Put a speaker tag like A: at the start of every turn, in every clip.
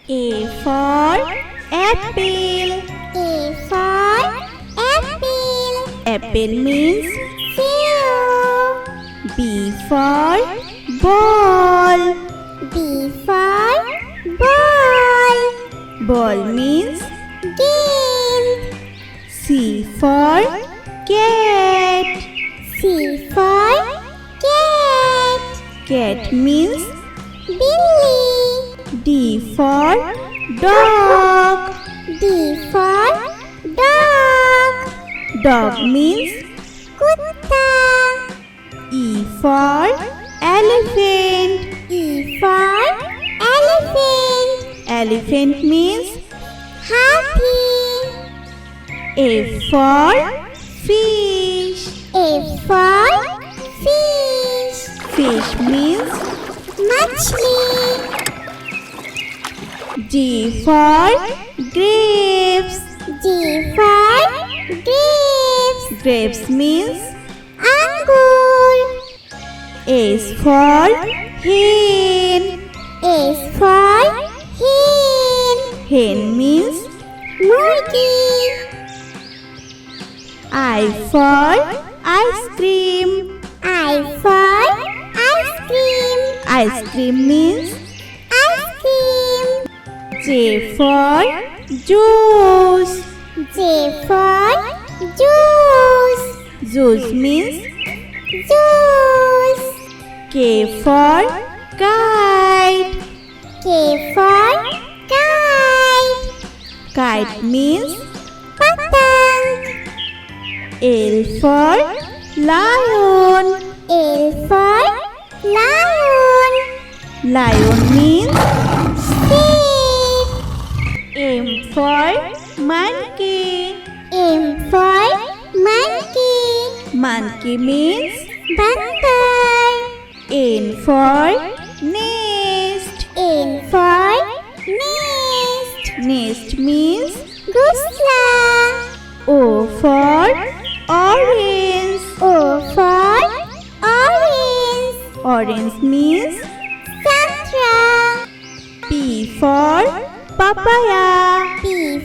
A: A for apple.
B: A for apple.
A: Apple means
B: Zero.
A: B for ball.
B: B for ball.
A: Ball means
B: Game.
A: C for cat.
B: C for cat.
A: Cat means
B: Billy.
A: D for dog.
B: D for dog.
A: Dog means
B: Kutta.
A: E for elephant.
B: E for elephant.
A: Elephant means
B: Happy.
A: F for fish.
B: F for fish.
A: Fish means
B: Machli.
A: G for grapes.
B: G for grapes.
A: Grapes means
B: Angur.
A: S for hen.
B: S for hen.
A: Hen means
B: Murgi.
A: I for ice cream.
B: I for ice cream.
A: Ice cream means
B: Ice cream.
A: J for juice.
B: J for juice.
A: Juice means
B: Juice.
A: K for kite.
B: K for kite.
A: Kite means
B: Patang.
A: L for lion.
B: L for lion.
A: Lion means
B: Sheep.
A: M for monkey.
B: M for monkey.
A: Monkey means
B: Bandar.
A: N for nest.
B: N for nest.
A: Nest means
B: Gusla.
A: O for orange.
B: O for orange.
A: Orange means
B: Santra.
A: P for papaya.
B: P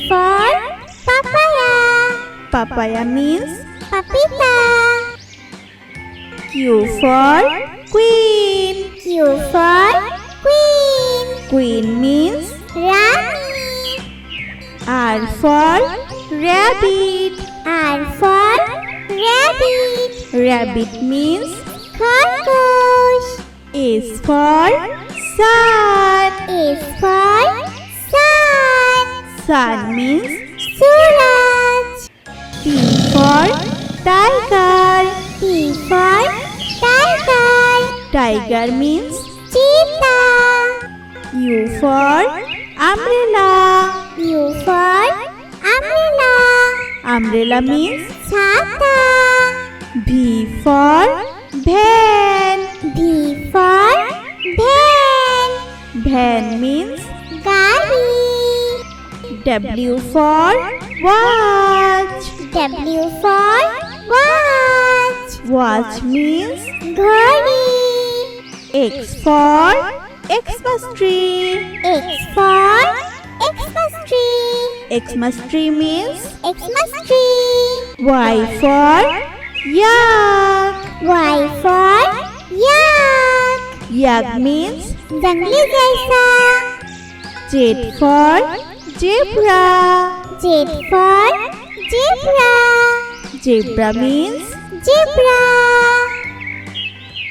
B: for papaya.
A: Papaya means
B: Papita.
A: Q for queen.
B: Q for queen.
A: Queen means
B: Rani.
A: R for rabbit.
B: R for rabbit.
A: Rabbit means
B: Khargosh.
A: S for sun.
B: S for sun.
A: Sun means
B: Suraj.
A: T for tiger.
B: T for tiger.
A: Tiger means
B: Cheetah.
A: U for umbrella.
B: U for umbrella.
A: Umbrella means
B: Chata.
A: V for van.
B: V for van.
A: Van means
B: Gari.
A: W for watch.
B: W for watch.
A: Watch means
B: Ghadi.
A: X for Xmas tree.
B: X for Xmas tree.
A: Xmas tree means
B: Xmas tree.
A: Y for yak.
B: Y for yak.
A: Yak means
B: जंगली जैसा.
A: Z for zebra.
B: Z for zebra.
A: Zebra means
B: Zebra.